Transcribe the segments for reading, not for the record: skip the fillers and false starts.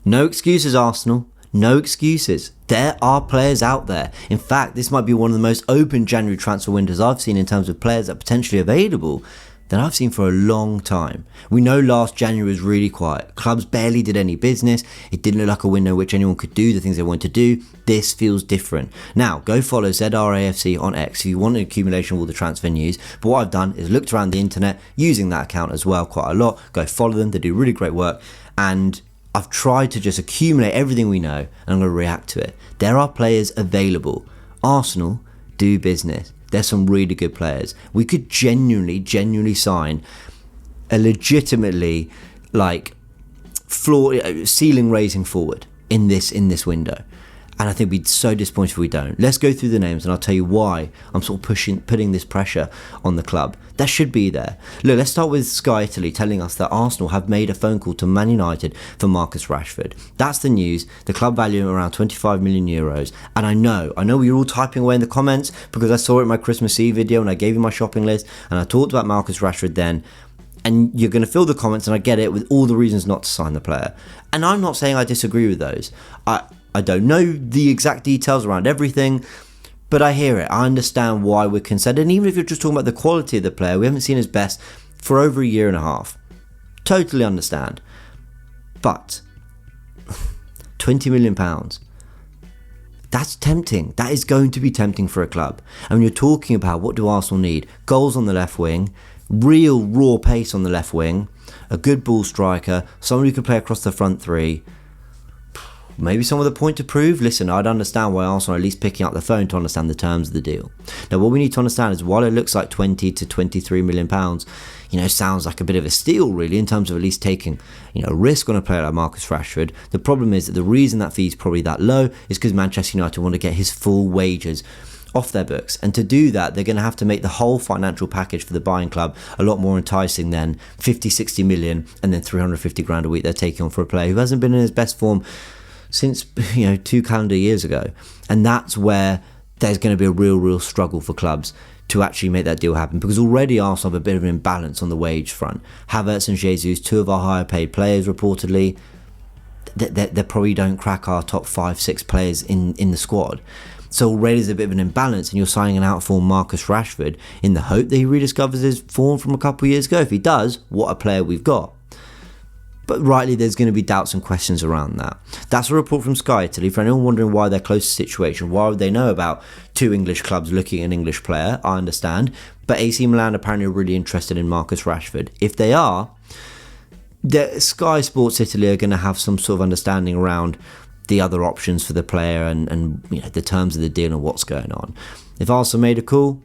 No excuses, Arsenal. No excuses. There are players out there. In fact, this might be one of the most open January transfer windows I've seen in terms of players that are potentially available that I've seen for a long time. We know last January was really quiet. Clubs barely did any business. It didn't look like a window in which anyone could do the things they wanted to do. This feels different. Now, go follow ZRAFC on X if you want an accumulation of all the transfer news. But what I've done is looked around the internet using that account as well quite a lot. Go follow them. They do really great work. And I've tried to just accumulate everything we know and I'm going to react to it. There are players available. Arsenal do business. There's some really good players. We could genuinely sign a legitimately ceiling raising forward in this window. And I think we'd be so disappointed if we don't. Let's go through the names and I'll tell you why I'm sort of putting this pressure on the club. That should be there. Look, let's start with Sky Italy telling us that Arsenal have made a phone call to Man United for Marcus Rashford. That's the news. The club value around 25 million euros. And I know you're all typing away in the comments because I saw it in my Christmas Eve video and I gave you my shopping list and I talked about Marcus Rashford then. And you're going to fill the comments, and I get it, with all the reasons not to sign the player. And I'm not saying I disagree with those. I don't know the exact details around everything, but I hear it. I understand why we're concerned. And even if you're just talking about the quality of the player, we haven't seen his best for over a year and a half. Totally understand. But £20 million, that's tempting. That is going to be tempting for a club. And when you're talking about what do Arsenal need? Goals on the left wing, real raw pace on the left wing, a good ball striker, someone who can play across the front three, maybe some with a point to prove. Listen, I'd understand why Arsenal are at least picking up the phone to understand the terms of the deal. Now, what we need to understand is while it looks like 20 to 23 million pounds, sounds like a bit of a steal really in terms of at least taking, a risk on a player like Marcus Rashford. The problem is that the reason that fee is probably that low is because Manchester United want to get his full wages off their books, and to do that they're going to have to make the whole financial package for the buying club a lot more enticing than 50-60 million and then 350 grand a week they're taking on for a player who hasn't been in his best form since 2 calendar years ago. And that's where there's going to be a real struggle for clubs to actually make that deal happen, because already Arsenal have a bit of an imbalance on the wage front. Havertz and Jesus, two of our higher paid players reportedly, they probably don't crack our top 5-6 players in the squad. So already there's a bit of an imbalance, and you're signing an out-form Marcus Rashford in the hope that he rediscovers his form from a couple of years ago. If he does, what a player we've got. But rightly, there's going to be doubts and questions around that. That's a report from Sky Italy. For anyone wondering why they're close to the situation, why would they know about 2 English clubs looking at an English player? I understand. But AC Milan apparently are really interested in Marcus Rashford. If they are, Sky Sports Italy are going to have some sort of understanding around the other options for the player and the terms of the deal and what's going on. If Arsenal made a call,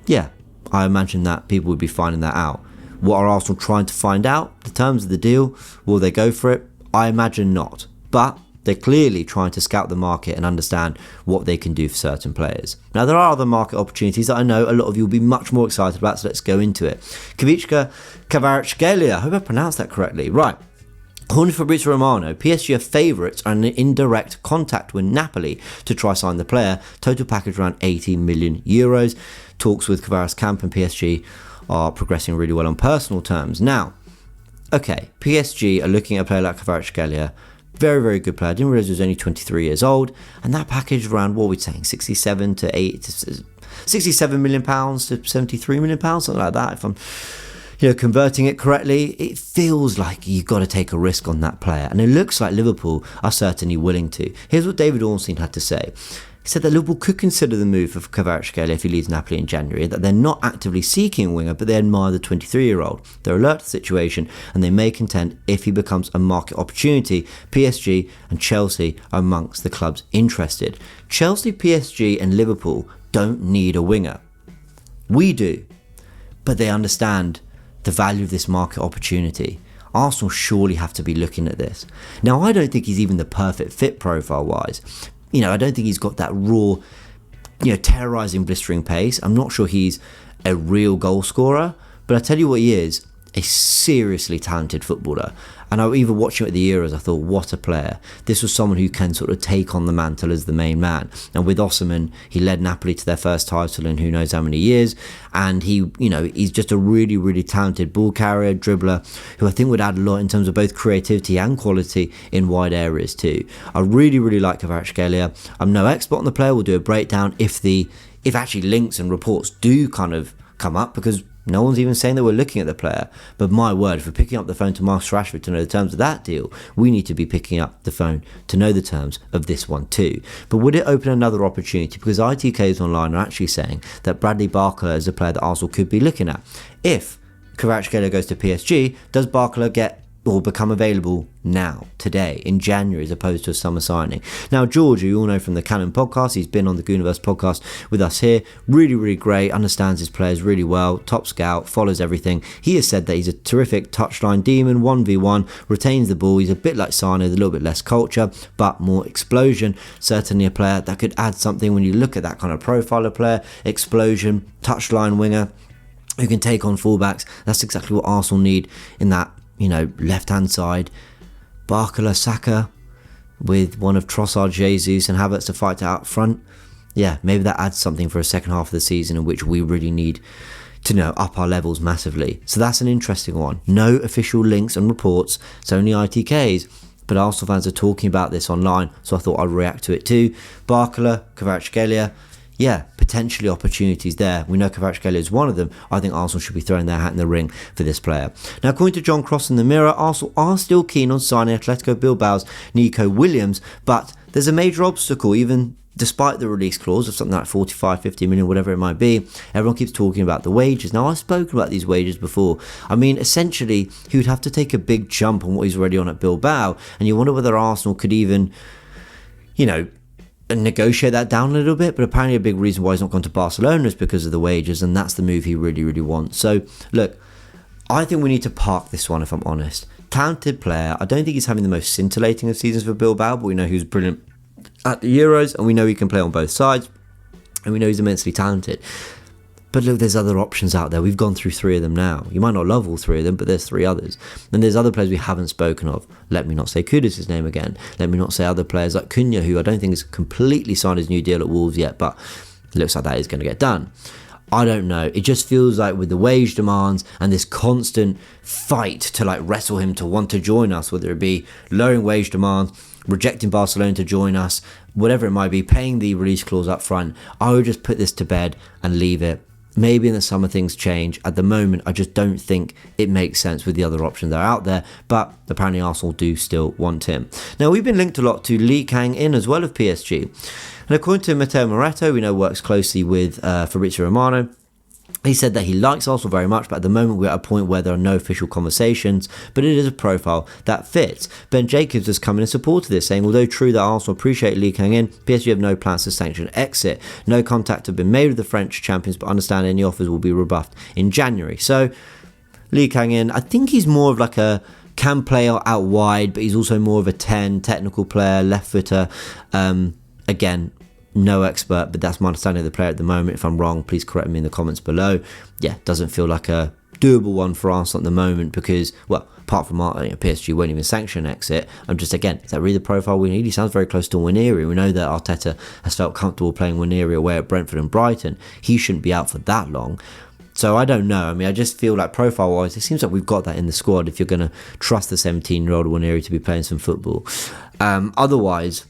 yeah, I imagine that people would be finding that out. What are Arsenal trying to find out? The terms of the deal? Will they go for it? I imagine not. But they're clearly trying to scout the market and understand what they can do for certain players. Now, there are other market opportunities that I know a lot of you will be much more excited about, so let's go into it. Kvaratskhelia, I hope I pronounced that correctly. Right. According to Fabrizio Romano, PSG are favourites and in indirect contact with Napoli to try sign the player. Total package around 80 million euros. Talks with Kvaratskhelia and PSG are progressing really well on personal terms. Now, okay, PSG are looking at a player like Kvaratskhelia. Very, very good player. I didn't realise he was only 23 years old. And that package around, what are we saying, 67 million pounds to 73 million pounds, something like that, if I'm converting it correctly. It feels like you've got to take a risk on that player. And it looks like Liverpool are certainly willing to. Here's what David Ornstein had to say. He said that Liverpool could consider the move for Kvaratskhelia if he leaves Napoli in January, that they're not actively seeking a winger, but they admire the 23-year-old. They're alert to the situation, and they may contend if he becomes a market opportunity. PSG and Chelsea are amongst the clubs interested. Chelsea, PSG and Liverpool don't need a winger. We do, but they understand the value of this market opportunity. Arsenal surely have to be looking at this. Now, I don't think he's even the perfect fit profile-wise. I don't think he's got that raw, terrorising, blistering pace. I'm not sure he's a real goal scorer, but I tell you what he is, a seriously talented footballer. And I even watching it at the Euros, I thought, what a player. This was someone who can sort of take on the mantle as the main man. And with Osimhen, he led Napoli to their first title in who knows how many years. And he's just a really, really talented ball carrier, dribbler, who I think would add a lot in terms of both creativity and quality in wide areas too. I really, really like Kvaratskhelia. I'm no expert on the player. We'll do a breakdown if actually links and reports do kind of come up, because no one's even saying that we're looking at the player. But my word, if we're picking up the phone to Marcus Rashford to know the terms of that deal, we need to be picking up the phone to know the terms of this one too. But would it open another opportunity? Because ITKs online are actually saying that Bradley Barcola is a player that Arsenal could be looking at. If Kvaratskhelia goes to PSG, does Barcola get or become available now, today, in January, as opposed to a summer signing? Now, George, who you all know from the Kang-In podcast, he's been on the Goonerverse podcast with us here. Really, really great, understands his players really well, top scout, follows everything. He has said that he's a terrific touchline demon, 1v1, retains the ball. He's a bit like Sane, a little bit less culture, but more explosion. Certainly a player that could add something when you look at that kind of profile of player, explosion, touchline winger, who can take on fullbacks. That's exactly what Arsenal need in that, left-hand side. Barcola, Saka, with one of Trossard, Jesus and Havertz to fight out front. Yeah, maybe that adds something for a second half of the season in which we really need to up our levels massively. So that's an interesting one. No official links and reports, it's only ITKs, but Arsenal fans are talking about this online, so I thought I'd react to it too. Barcola, Kvaratskhelia, yeah, potentially opportunities there. We know Kvaratskhelia is one of them. I think Arsenal should be throwing their hat in the ring for this player. Now, according to John Cross in the Mirror, Arsenal are still keen on signing Atletico Bilbao's Nico Williams, but there's a major obstacle, even despite the release clause of something like 45, 50 million, whatever it might be. Everyone keeps talking about the wages. Now, I've spoken about these wages before. I mean, essentially, he would have to take a big jump on what he's already on at Bilbao, and you wonder whether Arsenal could even, and negotiate that down a little bit. But apparently a big reason why he's not gone to Barcelona is because of the wages, and that's the move he really, really wants. So look, I think we need to park this one, if I'm honest. Talented player. I don't think he's having the most scintillating of seasons for Bilbao, but we know he was brilliant at the Euros, and we know he can play on both sides, and we know he's immensely talented. But look, there's other options out there. We've gone through 3 of them now. You might not love all 3 of them, but there's 3 others. And there's other players we haven't spoken of. Let me not say Kudus' name again. Let me not say other players like Cunha, who I don't think has completely signed his new deal at Wolves yet, but it looks like that is going to get done. I don't know. It just feels like with the wage demands and this constant fight to wrestle him to want to join us, whether it be lowering wage demands, rejecting Barcelona to join us, whatever it might be, paying the release clause up front, I would just put this to bed and leave it. Maybe in the summer things change. At the moment, I just don't think it makes sense with the other options that are out there, but apparently Arsenal do still want him. Now, we've been linked a lot to Kang-In as well of PSG. And according to Matteo Moretto, we know works closely with Fabrizio Romano, he said that he likes Arsenal very much, but at the moment we're at a point where there are no official conversations, but it is a profile that fits. Ben Jacobs has come in support of this, saying, although true that Arsenal appreciate Kang-In, PSG have no plans to sanction exit. No contact have been made with the French champions, but understand any offers will be rebuffed in January. So, Kang-In, I think he's more of a can play out wide, but he's also more of a 10, technical player, left footer. Again, no expert, but that's my understanding of the player at the moment. If I'm wrong, please correct me in the comments below. Yeah, doesn't feel like a doable one for Arsenal at the moment because, well, apart from PSG won't even sanction exit. I'm just, again, is that really the profile we need? He sounds very close to Nwaneri. We know that Arteta has felt comfortable playing Nwaneri away at Brentford and Brighton. He shouldn't be out for that long. So I don't know. I mean, I just feel like profile-wise, it seems like we've got that in the squad if you're going to trust the 17-year-old Nwaneri to be playing some football. Otherwise,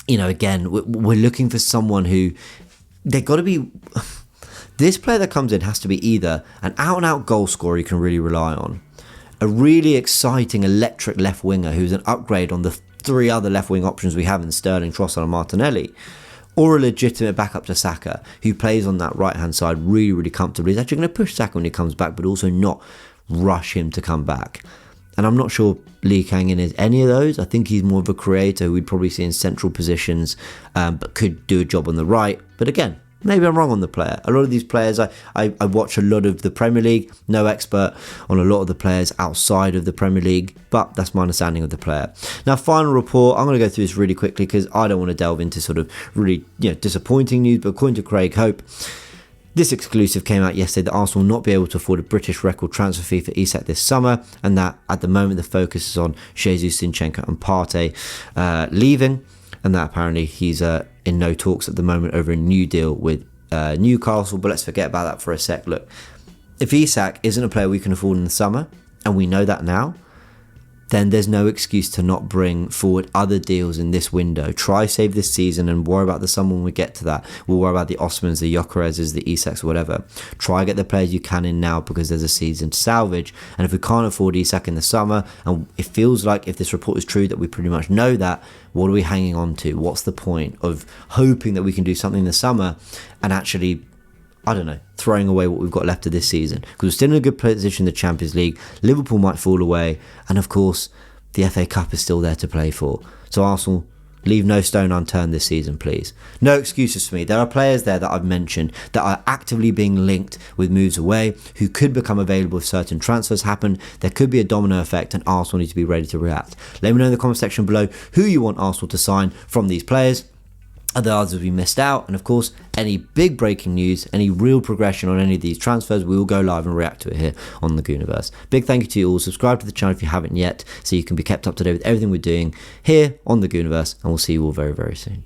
again, we're looking for someone who, they've got to be, this player that comes in has to be either an out-and-out goal scorer you can really rely on, a really exciting electric left winger who's an upgrade on the 3 other left wing options we have in Sterling, Trossard and Martinelli, or a legitimate backup to Saka who plays on that right-hand side really, really comfortably. He's actually going to push Saka when he comes back, but also not rush him to come back. And I'm not sure Kang-In is any of those. I think he's more of a creator who we'd probably see in central positions, but could do a job on the right. But again, maybe I'm wrong on the player. A lot of these players, I watch a lot of the Premier League. No expert on a lot of the players outside of the Premier League, but that's my understanding of the player. Now, final report. I'm going to go through this really quickly because I don't want to delve into sort of really disappointing news. But according to Craig Hope, This exclusive came out yesterday that Arsenal will not be able to afford a British record transfer fee for Isak this summer, and that at the moment the focus is on Jesus, Zinchenko and Partey leaving, and that apparently he's in no talks at the moment over a new deal with Newcastle. But let's forget about that for a sec. Look, if Isak isn't a player we can afford in the summer, and we know that now, then there's no excuse to not bring forward other deals in this window. Try save this season and worry about the summer when we get to that. We'll worry about the Osmans, the Gyökereses, the Isaks, whatever. Try get the players you can in now because there's a season to salvage. And if we can't afford Isak in the summer, and it feels like if this report is true that we pretty much know that, what are we hanging on to? What's the point of hoping that we can do something in the summer and actually, I don't know, throwing away what we've got left of this season? Because we're still in a good position in the Champions League. Liverpool might fall away. And of course, the FA Cup is still there to play for. So Arsenal, leave no stone unturned this season, please. No excuses for me. There are players there that I've mentioned that are actively being linked with moves away, who could become available if certain transfers happen. There could be a domino effect and Arsenal need to be ready to react. Let me know in the comment section below who you want Arsenal to sign from these players. Are there others we missed out? And of course, any big breaking news, any real progression on any of these transfers, we will go live and react to it here on the Goonerverse. Big thank you to you all. Subscribe to the channel if you haven't yet, so you can be kept up to date with everything we're doing here on the Goonerverse, and we'll see you all very, very soon.